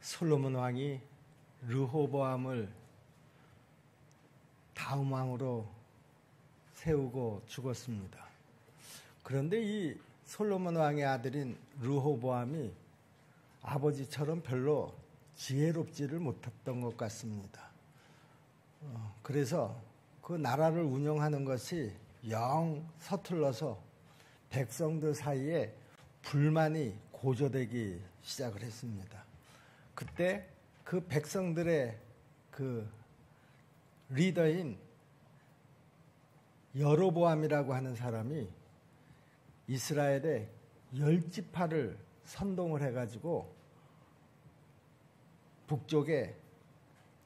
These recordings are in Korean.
솔로몬 왕이 르호보암을 다음 왕으로 세우고 죽었습니다. 그런데 이 솔로몬 왕의 아들인 르호보암이 아버지처럼 별로 지혜롭지를 못했던 것 같습니다. 그래서 그 나라를 운영하는 것이 영 서툴러서 백성들 사이에 불만이 고조되기 시작을 했습니다. 그때 그 백성들의 그 리더인 여로보암이라고 하는 사람이 이스라엘의 10지파를 선동을 해가지고 북쪽에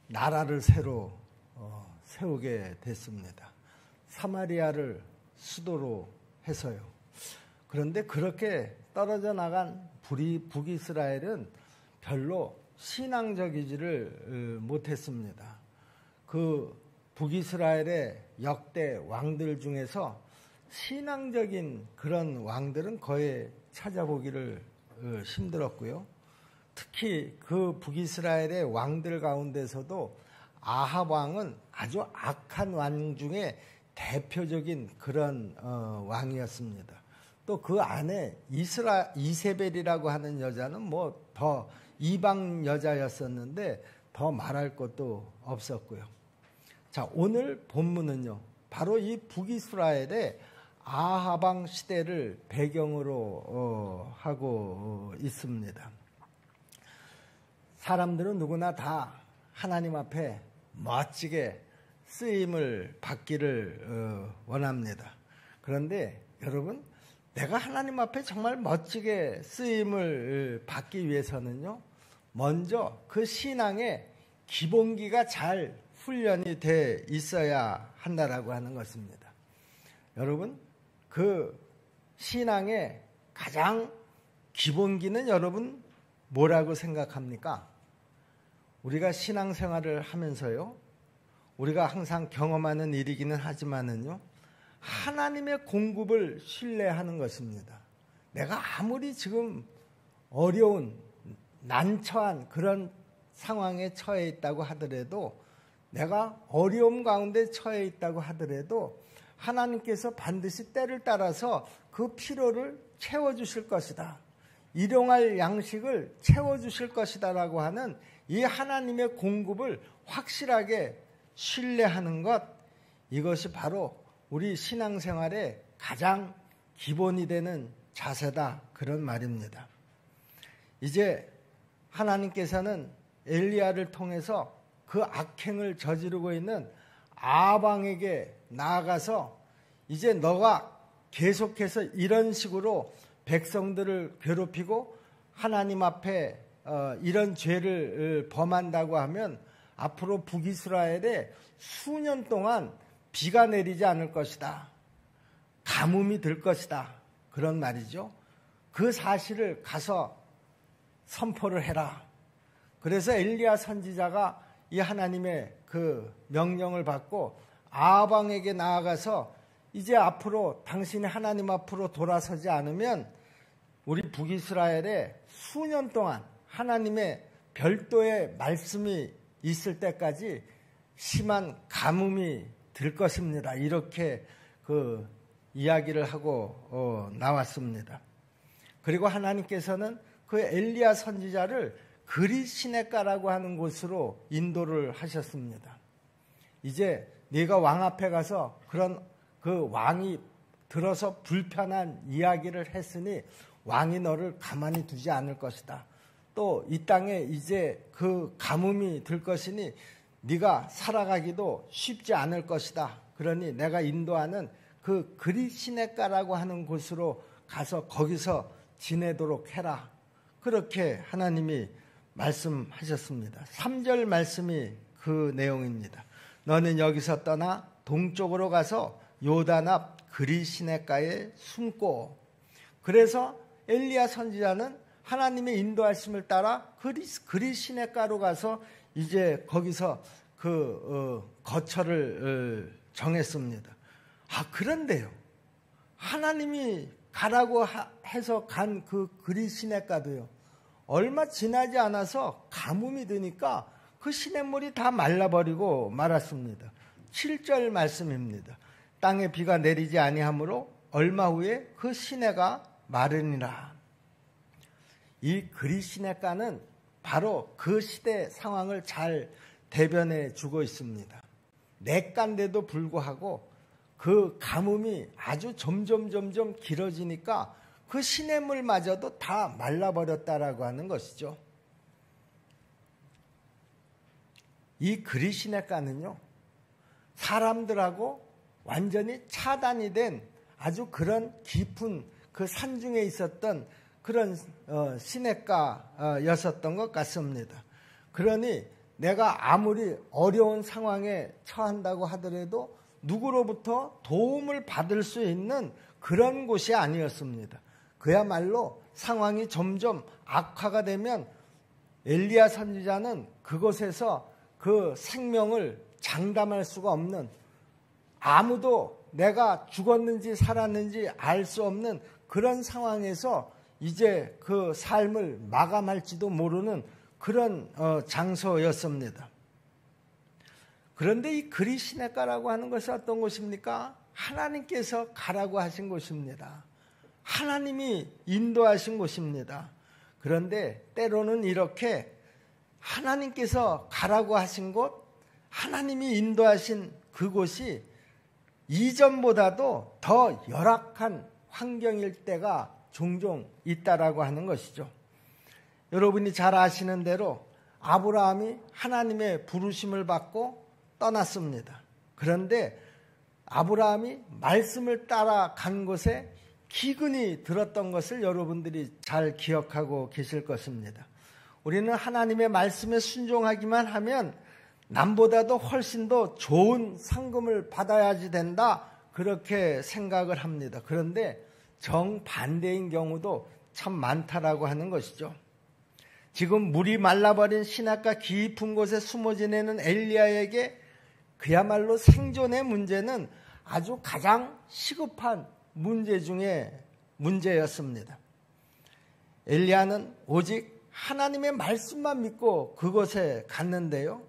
나라를 새로 세우게 됐습니다. 사마리아를 수도로 해서요. 그런데 그렇게 떨어져 나간 북이스라엘은 별로 신앙적이지를 못했습니다. 그 북이스라엘의 역대 왕들 중에서 신앙적인 그런 왕들은 거의 찾아보기를 힘들었고요. 특히 그 북이스라엘의 왕들 가운데서도 아합 왕은 아주 악한 왕 중에 대표적인 그런 왕이었습니다. 또 그 안에 이세벨이라고 하는 여자는 뭐 더 이방 여자였었는데 더 말할 것도 없었고요. 자, 오늘 본문은요, 바로 이 북이스라엘의 아합 왕 시대를 배경으로 하고 있습니다. 사람들은 누구나 다 하나님 앞에 멋지게 쓰임을 받기를 원합니다. 그런데 여러분, 내가 하나님 앞에 정말 멋지게 쓰임을 받기 위해서는요, 먼저 그 신앙의 기본기가 잘 훈련이 돼 있어야 한다라고 하는 것입니다. 여러분, 그 신앙의 가장 기본기는 여러분 뭐라고 생각합니까? 우리가 신앙생활을 하면서요, 우리가 항상 경험하는 일이기는 하지만은요, 하나님의 공급을 신뢰하는 것입니다. 내가 아무리 지금 어려운 난처한 그런 상황에 처해 있다고 하더라도, 내가 어려움 가운데 처해 있다고 하더라도 하나님께서 반드시 때를 따라서 그 필요를 채워주실 것이다, 일용할 양식을 채워주실 것이다 라고 하는 이 하나님의 공급을 확실하게 신뢰하는 것, 이것이 바로 우리 신앙생활의 가장 기본이 되는 자세다, 그런 말입니다. 이제 하나님께서는 엘리야를 통해서 그 악행을 저지르고 있는 아합 왕에게 나아가서 이제 너가 계속해서 이런 식으로 백성들을 괴롭히고 하나님 앞에 이런 죄를 범한다고 하면 앞으로 북이스라엘에 수년 동안 비가 내리지 않을 것이다, 가뭄이 들 것이다, 그런 말이죠. 그 사실을 가서 선포를 해라. 그래서 엘리야 선지자가 이 하나님의 그 명령을 받고 아합 왕에게 나아가서 이제 앞으로 당신이 하나님 앞으로 돌아서지 않으면 우리 북이스라엘에 수년 동안 하나님의 별도의 말씀이 있을 때까지 심한 가뭄이 들 것입니다. 이렇게 그 이야기를 하고 나왔습니다. 그리고 하나님께서는 그 엘리야 선지자를 그리시네가라고 하는 곳으로 인도를 하셨습니다. 이제 네가 왕 앞에 가서 그런 그 왕이 들어서 불편한 이야기를 했으니 왕이 너를 가만히 두지 않을 것이다. 또 이 땅에 이제 그 가뭄이 들 것이니 네가 살아가기도 쉽지 않을 것이다. 그러니 내가 인도하는 그 그리시네가라고 하는 곳으로 가서 거기서 지내도록 해라. 그렇게 하나님이 말씀하셨습니다. 3절 말씀이 그 내용입니다. 너는 여기서 떠나 동쪽으로 가서 요단 앞 그리시네가에 숨고. 그래서 엘리야 선지자는 하나님의 인도하심을 따라 그리시네가로 가서 이제 거기서 그 거처를 정했습니다. 그런데요, 하나님이 가라고 해서 간 그 그리시네가도요, 얼마 지나지 않아서 가뭄이 드니까 그 시냇물이 다 말라버리고 말았습니다. 7절 말씀입니다. 땅에 비가 내리지 아니하므로 얼마 후에 그 시내가 마르니라. 이 그리시네가는 바로 그 시대 상황을 잘 대변해 주고 있습니다. 냇가인데도 불구하고 그 가뭄이 아주 점점 길어지니까 그 시냇물마저도 다 말라버렸다라고 하는 것이죠. 이 그리시네가는요, 사람들하고 완전히 차단이 된 아주 그런 깊은 그 산중에 있었던 그런 시냇가였었던 것 같습니다. 그러니 내가 아무리 어려운 상황에 처한다고 하더라도 누구로부터 도움을 받을 수 있는 그런 곳이 아니었습니다. 그야말로 상황이 점점 악화가 되면 엘리야 선지자는 그곳에서 그 생명을 장담할 수가 없는, 아무도 내가 죽었는지 살았는지 알 수 없는 그런 상황에서 이제 그 삶을 마감할지도 모르는 그런 장소였습니다. 그런데 이 그리시네가라고 하는 것이 어떤 곳입니까? 하나님께서 가라고 하신 곳입니다. 하나님이 인도하신 곳입니다. 그런데 때로는 이렇게 하나님께서 가라고 하신 곳, 하나님이 인도하신 그곳이 이전보다도 더 열악한 환경일 때가 종종 있다라고 하는 것이죠. 여러분이 잘 아시는 대로 아브라함이 하나님의 부르심을 받고 떠났습니다. 그런데 아브라함이 말씀을 따라간 곳에 기근이 들었던 것을 여러분들이 잘 기억하고 계실 것입니다. 우리는 하나님의 말씀에 순종하기만 하면 남보다도 훨씬 더 좋은 상금을 받아야지 된다, 그렇게 생각을 합니다. 그런데 정반대인 경우도 참 많다라고 하는 것이죠. 지금 물이 말라버린 시냇가 깊은 곳에 숨어 지내는 엘리야에게 그야말로 생존의 문제는 아주 가장 시급한 문제 중에 문제였습니다. 엘리야는 오직 하나님의 말씀만 믿고 그곳에 갔는데요,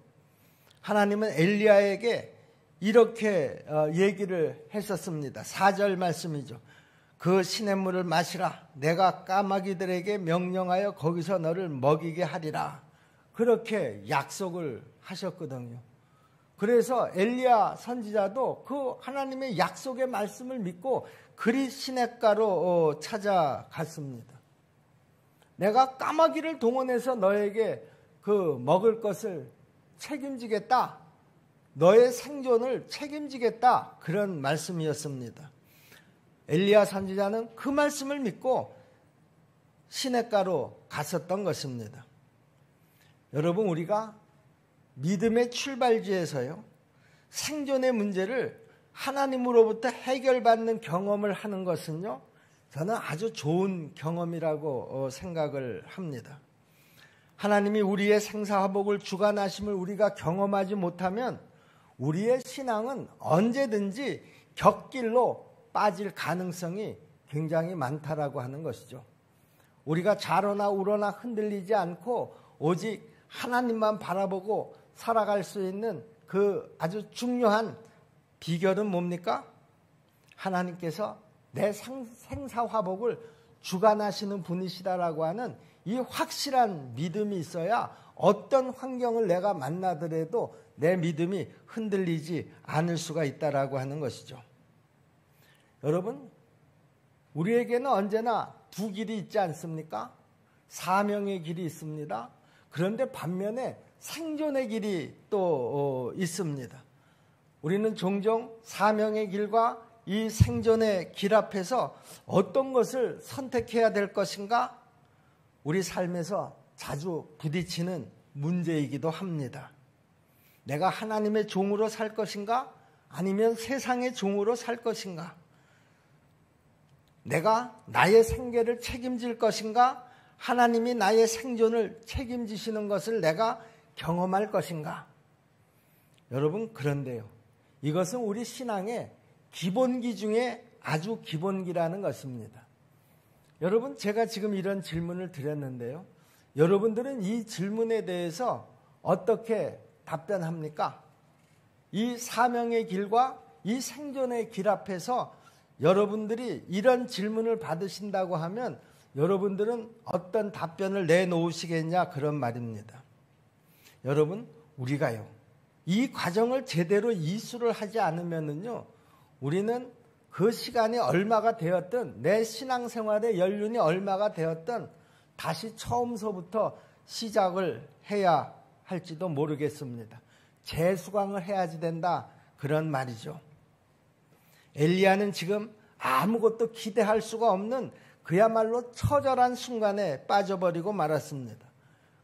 하나님은 엘리야에게 이렇게 얘기를 했었습니다. 4절 말씀이죠. 그 시냇물을 마시라. 내가 까마귀들에게 명령하여 거기서 너를 먹이게 하리라. 그렇게 약속을 하셨거든요. 그래서 엘리야 선지자도 그 하나님의 약속의 말씀을 믿고 그리시네가로 찾아갔습니다. 내가 까마귀를 동원해서 너에게 그 먹을 것을 책임지겠다, 너의 생존을 책임지겠다, 그런 말씀이었습니다. 엘리야 선지자는 그 말씀을 믿고 시냇가로 갔었던 것입니다. 여러분, 우리가 믿음의 출발지에서요, 생존의 문제를 하나님으로부터 해결받는 경험을 하는 것은요, 저는 아주 좋은 경험이라고 생각을 합니다. 하나님이 우리의 생사화복을 주관하심을 우리가 경험하지 못하면 우리의 신앙은 언제든지 곁길로 빠질 가능성이 굉장히 많다라고 하는 것이죠. 우리가 좌로나 우로나 흔들리지 않고 오직 하나님만 바라보고 살아갈 수 있는 그 아주 중요한 비결은 뭡니까? 하나님께서 내 생사화복을 주관하시는 분이시다라고 하는 이 확실한 믿음이 있어야 어떤 환경을 내가 만나더라도 내 믿음이 흔들리지 않을 수가 있다라고 하는 것이죠. 여러분, 우리에게는 언제나 두 길이 있지 않습니까? 사명의 길이 있습니다. 그런데 반면에 생존의 길이 또 있습니다. 우리는 종종 사명의 길과 이 생존의 길 앞에서 어떤 것을 선택해야 될 것인가? 우리 삶에서 자주 부딪히는 문제이기도 합니다. 내가 하나님의 종으로 살 것인가? 아니면 세상의 종으로 살 것인가? 내가 나의 생계를 책임질 것인가? 하나님이 나의 생존을 책임지시는 것을 내가 경험할 것인가? 여러분, 그런데요, 이것은 우리 신앙의 기본기 중에 아주 기본기라는 것입니다. 여러분, 제가 지금 이런 질문을 드렸는데요, 여러분들은 이 질문에 대해서 어떻게 답변합니까? 이 사명의 길과 이 생존의 길 앞에서 여러분들이 이런 질문을 받으신다고 하면 여러분들은 어떤 답변을 내놓으시겠냐, 그런 말입니다. 여러분, 우리가요, 이 과정을 제대로 이수를 하지 않으면은요, 우리는 그 시간이 얼마가 되었든, 내 신앙생활의 연륜이 얼마가 되었든 다시 처음서부터 시작을 해야 할지도 모르겠습니다. 재수강을 해야지 된다, 그런 말이죠. 엘리야는 지금 아무것도 기대할 수가 없는 그야말로 처절한 순간에 빠져버리고 말았습니다.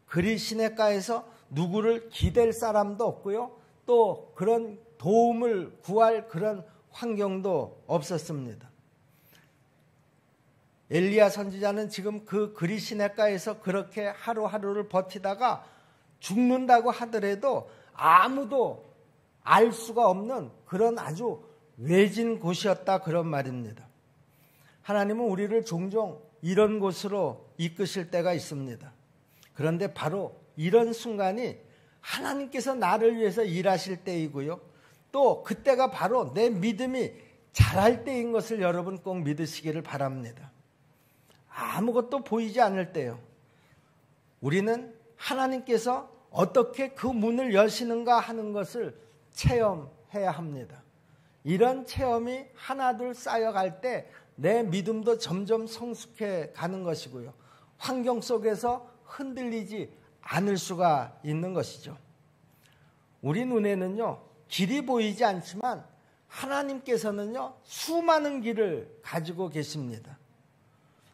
그리 시냇가에서 누구를 기댈 사람도 없고요, 또 그런 도움을 구할 그런 환경도 없었습니다. 엘리야 선지자는 지금 그 그리 시냇가에서 그렇게 하루하루를 버티다가 죽는다고 하더라도 아무도 알 수가 없는 그런 아주 외진 곳이었다, 그런 말입니다. 하나님은 우리를 종종 이런 곳으로 이끄실 때가 있습니다. 그런데 바로 이런 순간이 하나님께서 나를 위해서 일하실 때이고요, 또 그때가 바로 내 믿음이 자랄 때인 것을 여러분 꼭 믿으시기를 바랍니다. 아무것도 보이지 않을 때요, 우리는 하나님께서 어떻게 그 문을 여시는가 하는 것을 체험해야 합니다. 이런 체험이 하나둘 쌓여갈 때 내 믿음도 점점 성숙해 가는 것이고요, 환경 속에서 흔들리지 않을 수가 있는 것이죠. 우리 눈에는요, 길이 보이지 않지만 하나님께서는요, 수많은 길을 가지고 계십니다.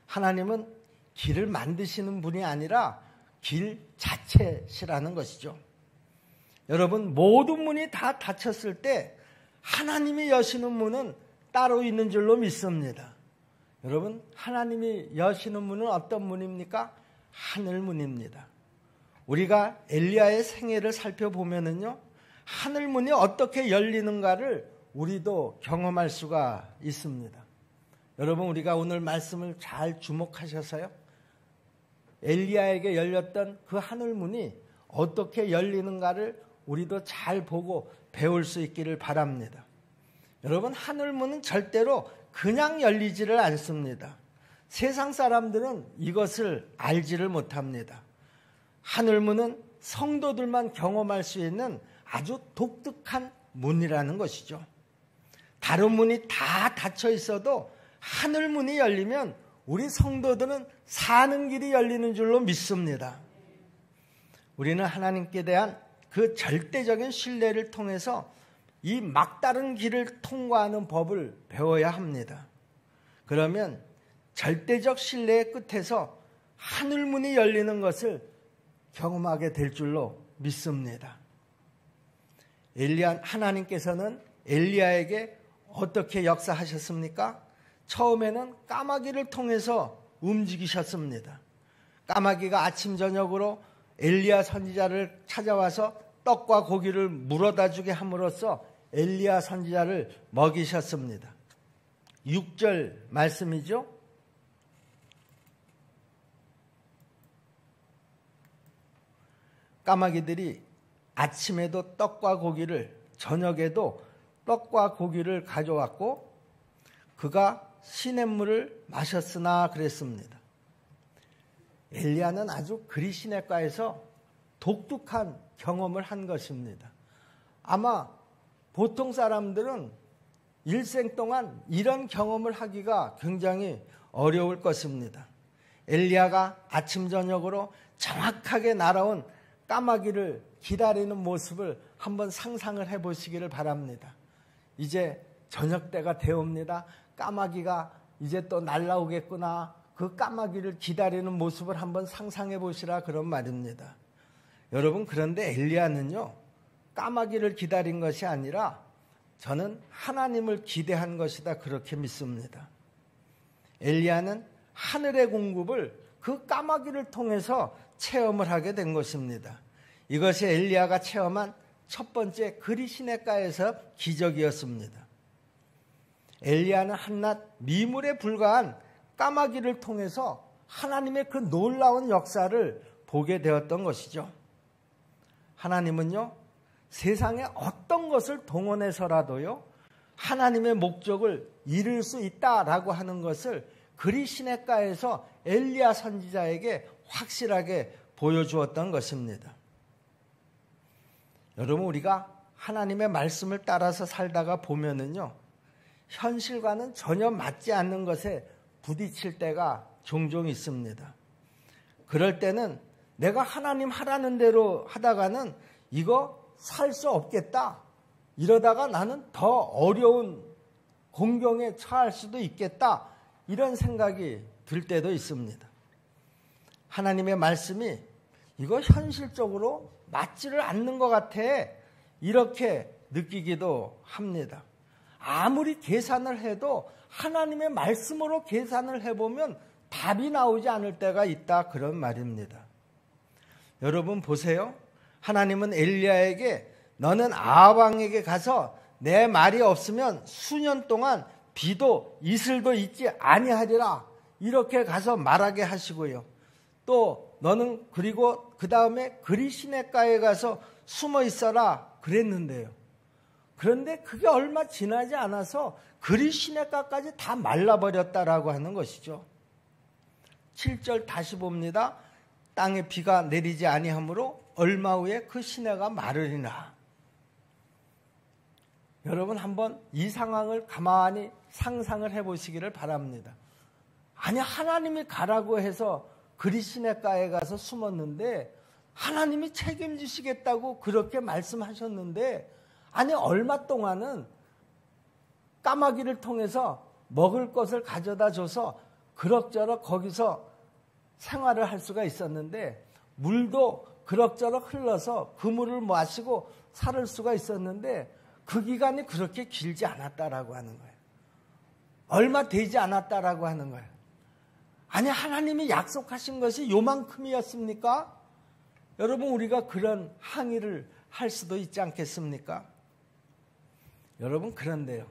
하나님은 길을 만드시는 분이 아니라 길 자체시라는 것이죠. 여러분, 모든 문이 다 닫혔을 때 하나님이 여시는 문은 따로 있는 줄로 믿습니다. 여러분, 하나님이 여시는 문은 어떤 문입니까? 하늘문입니다. 우리가 엘리야의 생애를 살펴보면은요, 하늘문이 어떻게 열리는가를 우리도 경험할 수가 있습니다. 여러분, 우리가 오늘 말씀을 잘 주목하셔서요, 엘리야에게 열렸던 그 하늘문이 어떻게 열리는가를 우리도 잘 보고 배울 수 있기를 바랍니다. 여러분, 하늘문은 절대로 그냥 열리지를 않습니다. 세상 사람들은 이것을 알지를 못합니다. 하늘문은 성도들만 경험할 수 있는 아주 독특한 문이라는 것이죠. 다른 문이 다 닫혀 있어도 하늘문이 열리면 우리 성도들은 사는 길이 열리는 줄로 믿습니다. 우리는 하나님께 대한 그 절대적인 신뢰를 통해서 이 막다른 길을 통과하는 법을 배워야 합니다. 그러면 절대적 신뢰의 끝에서 하늘문이 열리는 것을 경험하게 될 줄로 믿습니다. 하나님께서는 엘리야에게 어떻게 역사하셨습니까? 처음에는 까마귀를 통해서 움직이셨습니다. 까마귀가 아침 저녁으로 엘리야 선지자를 찾아와서 떡과 고기를 물어다 주게 함으로써 엘리야 선지자를 먹이셨습니다. 6절 말씀이죠. 까마귀들이 아침에도 떡과 고기를, 저녁에도 떡과 고기를 가져왔고 그가 시냇물을 마셨으나 그랬습니다. 엘리야는 아주 그리 시냇가에서 독특한 경험을 한 것입니다. 아마 보통 사람들은 일생 동안 이런 경험을 하기가 굉장히 어려울 것입니다. 엘리야가 아침 저녁으로 정확하게 날아온 까마귀를 기다리는 모습을 한번 상상을 해보시기를 바랍니다. 이제 저녁 때가 되옵니다. 까마귀가 이제 또 날아오겠구나. 그 까마귀를 기다리는 모습을 한번 상상해 보시라, 그런 말입니다. 여러분, 그런데 엘리야는요, 까마귀를 기다린 것이 아니라 저는 하나님을 기대한 것이다, 그렇게 믿습니다. 엘리야는 하늘의 공급을 그 까마귀를 통해서 체험을 하게 된 것입니다. 이것이 엘리야가 체험한 첫 번째 그리 시냇가에서 기적이었습니다. 엘리야는 한낱 미물에 불과한 까마귀를 통해서 하나님의 그 놀라운 역사를 보게 되었던 것이죠. 하나님은요, 세상에 어떤 것을 동원해서라도요, 하나님의 목적을 이룰 수 있다라고 하는 것을 그리 시냇가에서 엘리야 선지자에게 확실하게 보여주었던 것입니다. 여러분, 우리가 하나님의 말씀을 따라서 살다가 보면은요, 현실과는 전혀 맞지 않는 것에 부딪힐 때가 종종 있습니다. 그럴 때는 내가 하나님 하라는 대로 하다가는 이거 살 수 없겠다. 이러다가 나는 더 어려운 공경에 처할 수도 있겠다. 이런 생각이 들 때도 있습니다. 하나님의 말씀이 이거 현실적으로 맞지를 않는 것 같아. 이렇게 느끼기도 합니다. 아무리 계산을 해도 하나님의 말씀으로 계산을 해보면 답이 나오지 않을 때가 있다. 그런 말입니다. 여러분 보세요. 하나님은 엘리야에게 너는 아합왕에게 가서 내 말이 없으면 수년 동안 비도 이슬도 있지 아니하리라. 이렇게 가서 말하게 하시고요. 또 너는 그리고 그 다음에 그리 시냇가에 가서 숨어 있어라 그랬는데요. 그런데 그게 얼마 지나지 않아서 그리 시냇가까지 다 말라버렸다라고 하는 것이죠. 7절 다시 봅니다. 땅에 비가 내리지 아니하므로 얼마 후에 그 시내가 마르리라. 여러분 한번 이 상황을 가만히 상상을 해보시기를 바랍니다. 아니 하나님이 가라고 해서 그리 시냇가에 가서 숨었는데 하나님이 책임지시겠다고 그렇게 말씀하셨는데 아니 얼마 동안은 까마귀를 통해서 먹을 것을 가져다 줘서 그럭저럭 거기서 생활을 할 수가 있었는데 물도 그럭저럭 흘러서 그 물을 마시고 살 수가 있었는데 그 기간이 그렇게 길지 않았다라고 하는 거예요. 얼마 되지 않았다라고 하는 거예요. 아니 하나님이 약속하신 것이 요만큼이었습니까? 여러분 우리가 그런 항의를 할 수도 있지 않겠습니까? 여러분 그런데요.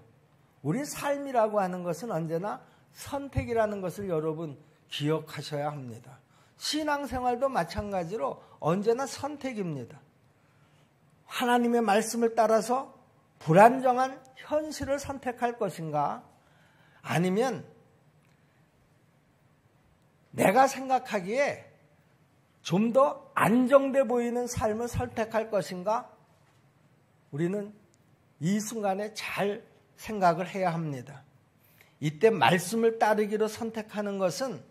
우리 삶이라고 하는 것은 언제나 선택이라는 것을 여러분 기억하셔야 합니다. 신앙생활도 마찬가지로 언제나 선택입니다. 하나님의 말씀을 따라서 불안정한 현실을 선택할 것인가? 아니면 내가 생각하기에 좀 더 안정돼 보이는 삶을 선택할 것인가? 우리는 이 순간에 잘 생각을 해야 합니다. 이때 말씀을 따르기로 선택하는 것은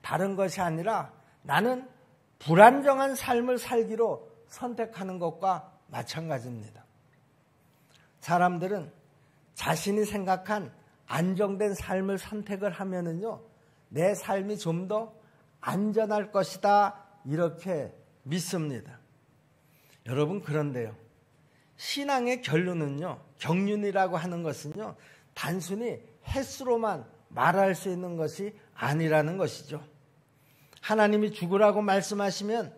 다른 것이 아니라 나는 불안정한 삶을 살기로 선택하는 것과 마찬가지입니다. 사람들은 자신이 생각한 안정된 삶을 선택을 하면은요, 내 삶이 좀 더 안전할 것이다. 이렇게 믿습니다. 여러분, 그런데요. 신앙의 결론은요, 경륜이라고 하는 것은요, 단순히 횟수로만 말할 수 있는 것이 아니라는 것이죠. 하나님이 죽으라고 말씀하시면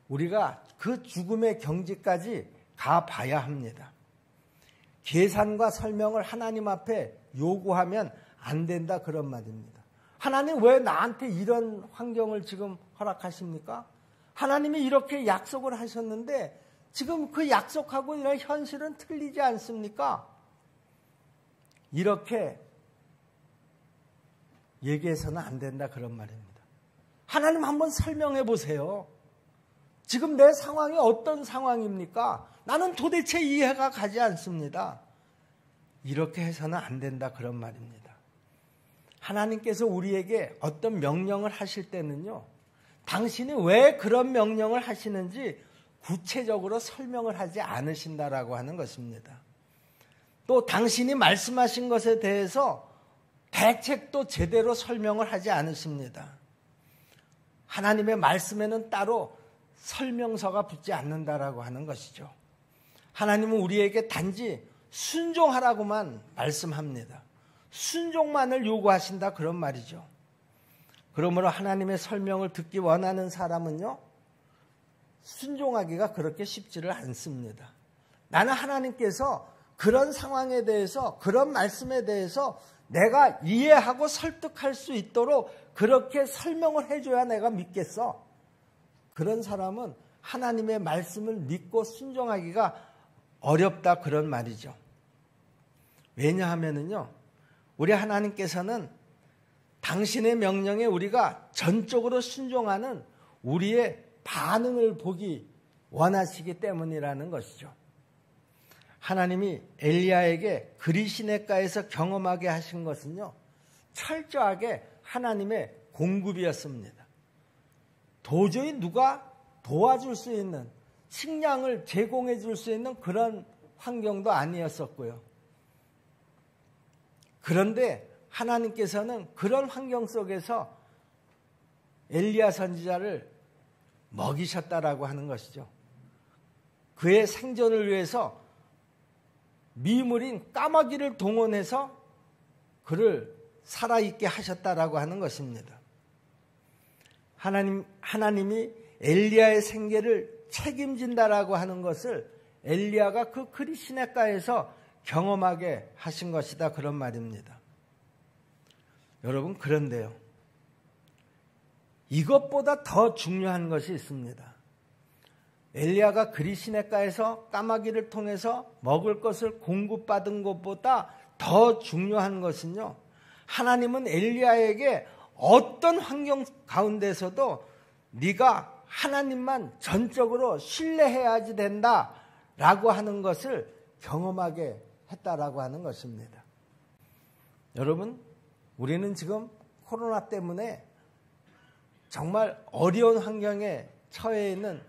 우리가 그 죽음의 경지까지 가봐야 합니다. 계산과 설명을 하나님 앞에 요구하면 안 된다 그런 말입니다. 하나님 왜 나한테 이런 환경을 지금 허락하십니까? 하나님이 이렇게 약속을 하셨는데 지금 그 약속하고 이런 현실은 틀리지 않습니까? 이렇게 얘기해서는 안 된다 그런 말입니다. 하나님 한번 설명해 보세요. 지금 내 상황이 어떤 상황입니까? 나는 도대체 이해가 가지 않습니다. 이렇게 해서는 안 된다 그런 말입니다. 하나님께서 우리에게 어떤 명령을 하실 때는요, 당신이 왜 그런 명령을 하시는지 구체적으로 설명을 하지 않으신다라고 하는 것입니다. 또 당신이 말씀하신 것에 대해서 대책도 제대로 설명을 하지 않으십니다. 하나님의 말씀에는 따로 설명서가 붙지 않는다라고 하는 것이죠. 하나님은 우리에게 단지 순종하라고만 말씀합니다. 순종만을 요구하신다 그런 말이죠. 그러므로 하나님의 설명을 듣기 원하는 사람은요, 순종하기가 그렇게 쉽지를 않습니다. 나는 하나님께서 그런 상황에 대해서, 그런 말씀에 대해서 내가 이해하고 설득할 수 있도록 그렇게 설명을 해줘야 내가 믿겠어. 그런 사람은 하나님의 말씀을 믿고 순종하기가 어렵다 그런 말이죠. 왜냐하면요, 우리 하나님께서는 당신의 명령에 우리가 전적으로 순종하는 우리의 반응을 보기 원하시기 때문이라는 것이죠. 하나님이 엘리야에게 그리시네가에서 경험하게 하신 것은요, 철저하게 하나님의 공급이었습니다. 도저히 누가 도와줄 수 있는, 식량을 제공해 줄 수 있는 그런 환경도 아니었었고요. 그런데 하나님께서는 그런 환경 속에서 엘리야 선지자를 먹이셨다라고 하는 것이죠. 그의 생존을 위해서 미물인 까마귀를 동원해서 그를 살아있게 하셨다라고 하는 것입니다. 하나님이 엘리야의 생계를 책임진다라고 하는 것을 엘리야가 그 그리시네가에서 경험하게 하신 것이다 그런 말입니다. 여러분, 그런데요, 이것보다 더 중요한 것이 있습니다. 엘리야가 그리시네가에서 까마귀를 통해서 먹을 것을 공급받은 것보다 더 중요한 것은요, 하나님은 엘리야에게 어떤 환경 가운데서도 네가 하나님만 전적으로 신뢰해야지 된다라고 하는 것을 경험하게 했다라고 하는 것입니다. 여러분, 우리는 지금 코로나 때문에 정말 어려운 환경에 처해 있는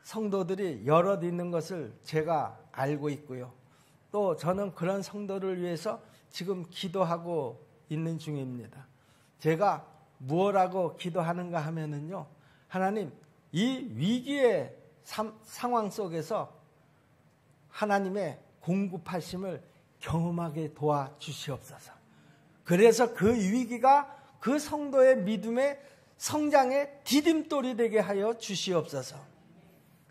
성도들이 여럿 있는 것을 제가 알고 있고요. 또 저는 그런 성도를 위해서 지금 기도하고 있는 중입니다. 제가 무엇하고 기도하는가 하면은요, 하나님, 이 위기의 상황 속에서 하나님의 공급하심을 경험하게 도와주시옵소서. 그래서 그 위기가 그 성도의 믿음의 성장의 디딤돌이 되게 하여 주시옵소서.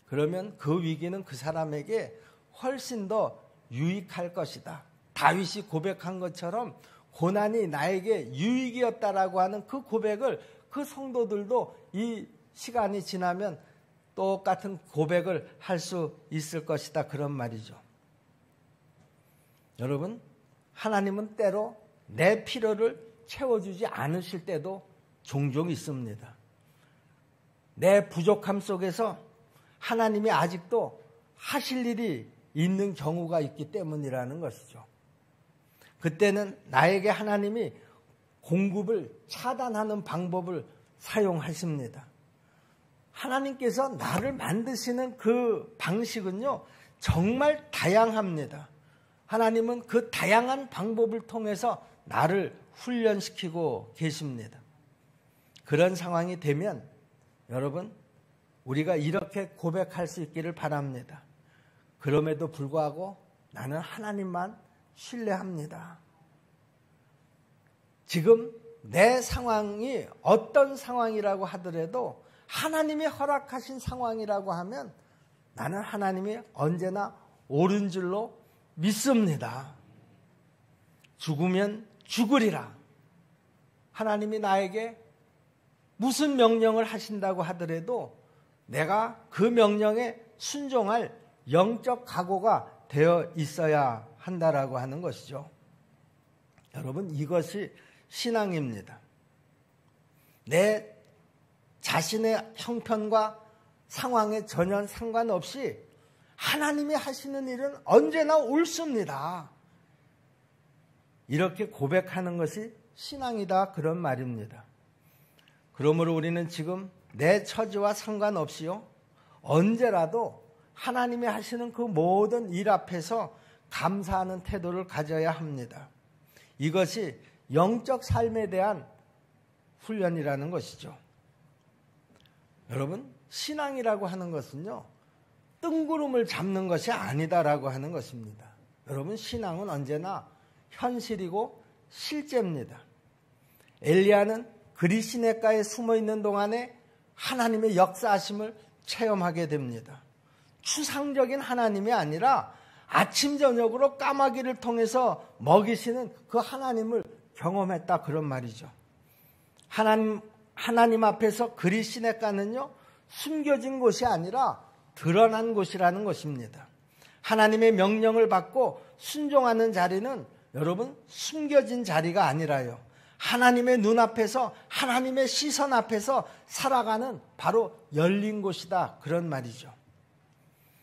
그러면 그 위기는 그 사람에게 훨씬 더 유익할 것이다. 다윗이 고백한 것처럼 고난이 나에게 유익이었다라고 하는 그 고백을 그 성도들도 이 시간이 지나면 똑같은 고백을 할 수 있을 것이다 그런 말이죠. 여러분, 하나님은 때로 내 필요를 채워주지 않으실 때도 종종 있습니다. 내 부족함 속에서 하나님이 아직도 하실 일이 있는 경우가 있기 때문이라는 것이죠. 그때는 나에게 하나님이 공급을 차단하는 방법을 사용하십니다. 하나님께서 나를 만드시는 그 방식은요, 정말 다양합니다. 하나님은 그 다양한 방법을 통해서 나를 훈련시키고 계십니다. 그런 상황이 되면 여러분, 우리가 이렇게 고백할 수 있기를 바랍니다. 그럼에도 불구하고 나는 하나님만 신뢰합니다. 지금 내 상황이 어떤 상황이라고 하더라도 하나님이 허락하신 상황이라고 하면 나는 하나님이 언제나 옳은 줄로 믿습니다. 죽으면 죽으리라. 하나님이 나에게 무슨 명령을 하신다고 하더라도 내가 그 명령에 순종할 영적 각오가 되어 있어야 한다라고 하는 것이죠. 여러분, 이것이 신앙입니다. 내 자신의 형편과 상황에 전혀 상관없이 하나님이 하시는 일은 언제나 옳습니다. 이렇게 고백하는 것이 신앙이다 그런 말입니다. 그러므로 우리는 지금 내 처지와 상관없이요, 언제라도 하나님이 하시는 그 모든 일 앞에서 감사하는 태도를 가져야 합니다. 이것이 영적 삶에 대한 훈련이라는 것이죠. 여러분, 신앙이라고 하는 것은요, 뜬구름을 잡는 것이 아니다라고 하는 것입니다. 여러분, 신앙은 언제나 현실이고 실제입니다. 엘리야는 그리시네가에 숨어 있는 동안에 하나님의 역사하심을 체험하게 됩니다. 추상적인 하나님이 아니라 아침 저녁으로 까마귀를 통해서 먹이시는 그 하나님을 경험했다 그런 말이죠. 하나님 앞에서 그리시네가는요, 숨겨진 곳이 아니라 드러난 곳이라는 것입니다. 하나님의 명령을 받고 순종하는 자리는 여러분 숨겨진 자리가 아니라요. 하나님의 눈앞에서 하나님의 시선 앞에서 살아가는 바로 열린 곳이다. 그런 말이죠.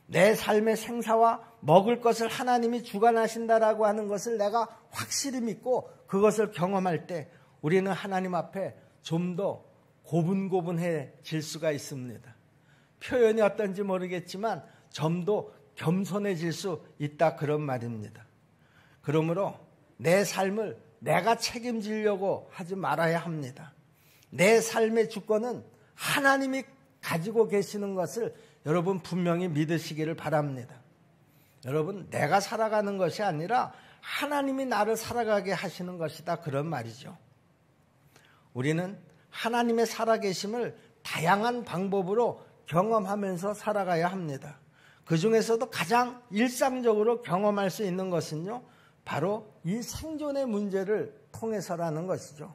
내 삶의 생사와 먹을 것을 하나님이 주관하신다라고 하는 것을 내가 확실히 믿고 그것을 경험할 때 우리는 하나님 앞에 좀 더 고분고분해질 수가 있습니다. 표현이 어떤지 모르겠지만 좀 더 겸손해질 수 있다 그런 말입니다. 그러므로 내 삶을 내가 책임지려고 하지 말아야 합니다. 내 삶의 주권은 하나님이 가지고 계시는 것을 여러분 분명히 믿으시기를 바랍니다. 여러분 내가 살아가는 것이 아니라 하나님이 나를 살아가게 하시는 것이다 그런 말이죠. 우리는 하나님의 살아계심을 다양한 방법으로 경험하면서 살아가야 합니다. 그 중에서도 가장 일상적으로 경험할 수 있는 것은요, 바로 이 생존의 문제를 통해서라는 것이죠.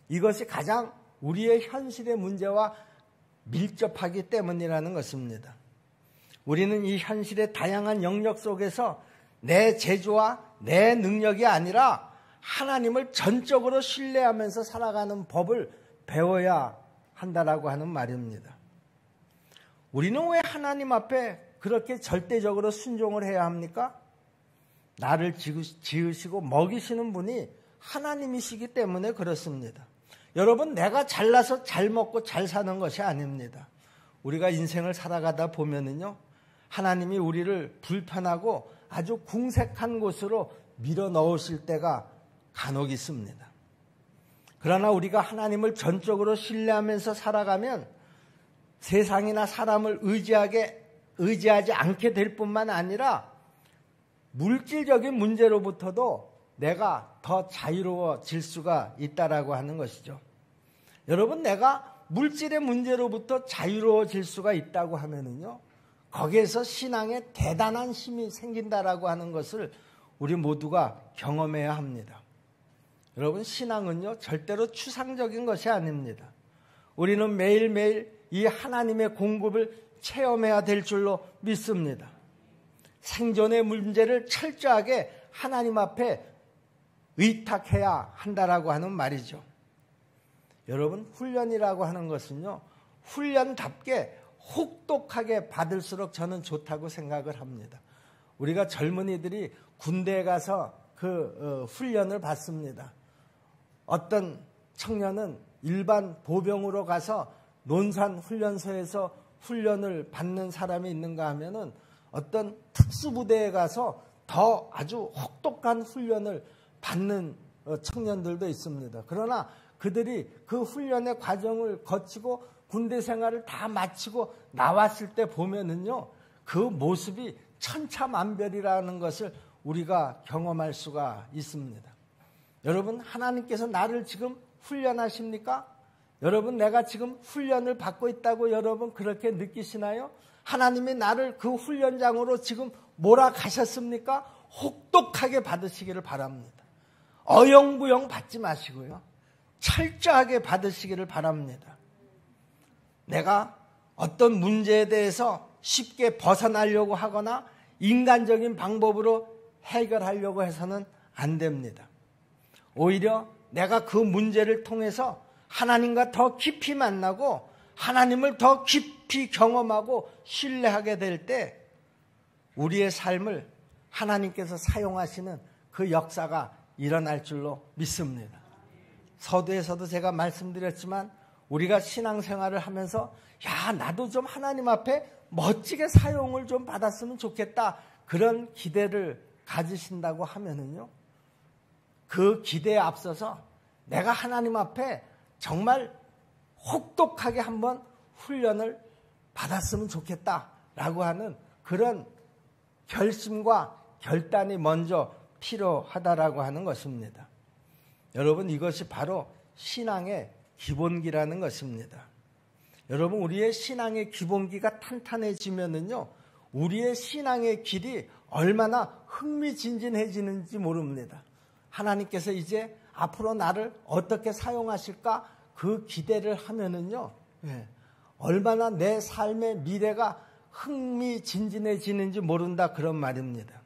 이것이 가장 우리의 현실의 문제와 밀접하기 때문이라는 것입니다. 우리는 이 현실의 다양한 영역 속에서 내 재주와 내 능력이 아니라 하나님을 전적으로 신뢰하면서 살아가는 법을 배워야 한다라고 하는 말입니다. 우리는 왜 하나님 앞에 그렇게 절대적으로 순종을 해야 합니까? 나를 지으시고 먹이시는 분이 하나님이시기 때문에 그렇습니다. 여러분 내가 잘나서 잘 먹고 잘 사는 것이 아닙니다. 우리가 인생을 살아가다 보면은요, 하나님이 우리를 불편하고 아주 궁색한 곳으로 밀어 넣으실 때가 간혹 있습니다. 그러나 우리가 하나님을 전적으로 신뢰하면서 살아가면 세상이나 사람을 의지하지 않게 될 뿐만 아니라 물질적인 문제로부터도 내가 더 자유로워질 수가 있다라고 하는 것이죠. 여러분 내가 물질의 문제로부터 자유로워질 수가 있다고 하면은요, 거기에서 신앙에 대단한 힘이 생긴다라고 하는 것을 우리 모두가 경험해야 합니다. 여러분 신앙은요 절대로 추상적인 것이 아닙니다. 우리는 매일매일 이 하나님의 공급을 체험해야 될 줄로 믿습니다. 생존의 문제를 철저하게 하나님 앞에 의탁해야 한다라고 하는 말이죠. 여러분 훈련이라고 하는 것은요, 훈련답게 혹독하게 받을수록 저는 좋다고 생각을 합니다. 우리가 젊은이들이 군대에 가서 훈련을 받습니다. 어떤 청년은 일반 보병으로 가서 논산 훈련소에서 훈련을 받는 사람이 있는가 하면은 어떤 특수부대에 가서 더 아주 혹독한 훈련을 받는 청년들도 있습니다. 그러나 그들이 그 훈련의 과정을 거치고 군대 생활을 다 마치고 나왔을 때 보면은요, 그 모습이 천차만별이라는 것을 우리가 경험할 수가 있습니다. 여러분 하나님께서 나를 지금 훈련하십니까? 여러분 내가 지금 훈련을 받고 있다고 여러분 그렇게 느끼시나요? 하나님이 나를 그 훈련장으로 지금 몰아가셨습니까? 혹독하게 받으시기를 바랍니다. 어영부영 받지 마시고요, 철저하게 받으시기를 바랍니다. 내가 어떤 문제에 대해서 쉽게 벗어나려고 하거나 인간적인 방법으로 해결하려고 해서는 안 됩니다. 오히려 내가 그 문제를 통해서 하나님과 더 깊이 만나고 하나님을 더 깊이 경험하고 신뢰하게 될 때 우리의 삶을 하나님께서 사용하시는 그 역사가 일어날 줄로 믿습니다. 서두에서도 제가 말씀드렸지만 우리가 신앙생활을 하면서 나도 좀 하나님 앞에 멋지게 사용을 좀 받았으면 좋겠다, 그런 기대를 가지신다고 하면은요, 그 기대에 앞서서 내가 하나님 앞에 정말 혹독하게 한번 훈련을 받았으면 좋겠다라고 하는 그런 결심과 결단이 먼저 필요하다라고 하는 것입니다. 여러분 이것이 바로 신앙의 기본기라는 것입니다. 여러분 우리의 신앙의 기본기가 탄탄해지면은요, 우리의 신앙의 길이 얼마나 흥미진진해지는지 모릅니다. 하나님께서 이제 앞으로 나를 어떻게 사용하실까 그 기대를 하면은요, 얼마나 내 삶의 미래가 흥미진진해지는지 모른다, 그런 말입니다.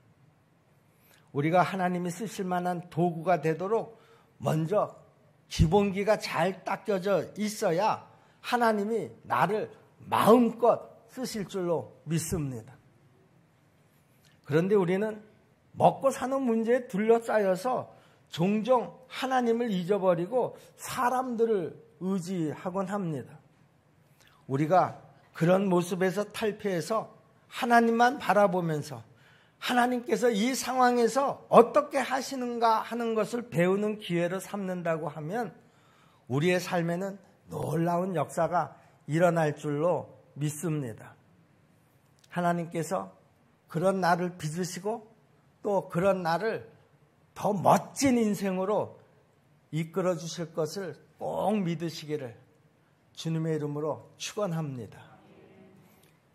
우리가 하나님이 쓰실 만한 도구가 되도록 먼저 기본기가 잘 닦여져 있어야 하나님이 나를 마음껏 쓰실 줄로 믿습니다. 그런데 우리는 먹고 사는 문제에 둘러싸여서 종종 하나님을 잊어버리고 사람들을 의지하곤 합니다. 우리가 그런 모습에서 탈피해서 하나님만 바라보면서 하나님께서 이 상황에서 어떻게 하시는가 하는 것을 배우는 기회로 삼는다고 하면 우리의 삶에는 놀라운 역사가 일어날 줄로 믿습니다. 하나님께서 그런 나를 빚으시고 또 그런 나를 더 멋진 인생으로 이끌어 주실 것을 꼭 믿으시기를 주님의 이름으로 축원합니다.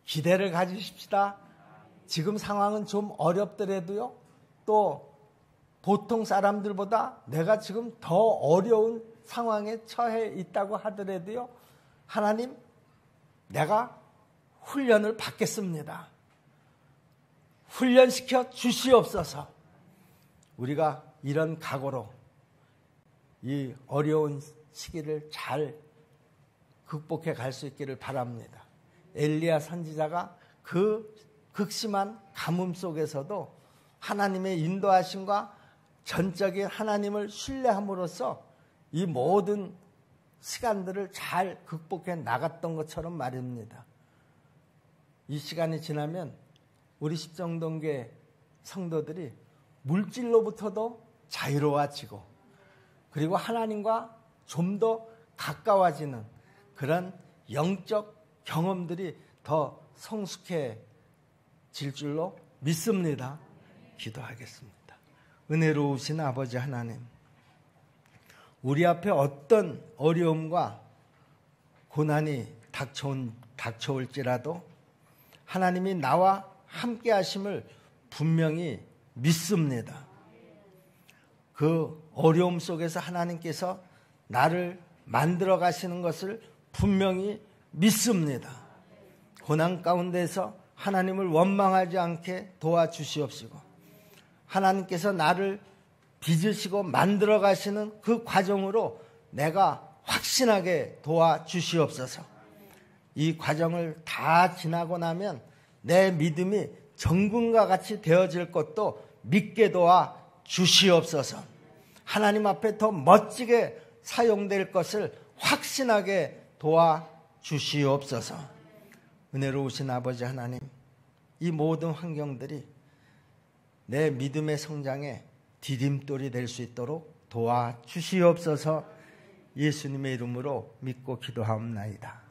기대를 가지십시다. 지금 상황은 좀 어렵더라도요, 또 보통 사람들보다 내가 지금 더 어려운 상황에 처해 있다고 하더라도요, 하나님, 내가 훈련을 받겠습니다. 훈련시켜 주시옵소서. 우리가 이런 각오로 이 어려운 시기를 잘 극복해 갈 수 있기를 바랍니다. 엘리야 선지자가 그 극심한 가뭄 속에서도 하나님의 인도하심과 전적인 하나님을 신뢰함으로써 이 모든 시간들을 잘 극복해 나갔던 것처럼 말입니다. 이 시간이 지나면 우리 십정동교회 성도들이 물질로부터도 자유로워지고 그리고 하나님과 좀 더 가까워지는 그런 영적 경험들이 더 성숙해질 줄로 믿습니다. 기도하겠습니다. 은혜로우신 아버지 하나님, 우리 앞에 어떤 어려움과 고난이 닥쳐올지라도 하나님이 나와 함께 하심을 분명히 믿습니다. 그 어려움 속에서 하나님께서 나를 만들어 가시는 것을 분명히 믿습니다. 고난 가운데서 하나님을 원망하지 않게 도와주시옵시고 하나님께서 나를 빚으시고 만들어 가시는 그 과정으로 내가 확신하게 도와주시옵소서. 이 과정을 다 지나고 나면 내 믿음이 정금과 같이 되어질 것도 믿게 도와주시옵소서. 하나님 앞에 더 멋지게 사용될 것을 확신하게 도와주시옵소서. 은혜로우신 아버지 하나님, 이 모든 환경들이 내 믿음의 성장에 디딤돌이 될 수 있도록 도와주시옵소서. 예수님의 이름으로 믿고 기도하옵나이다.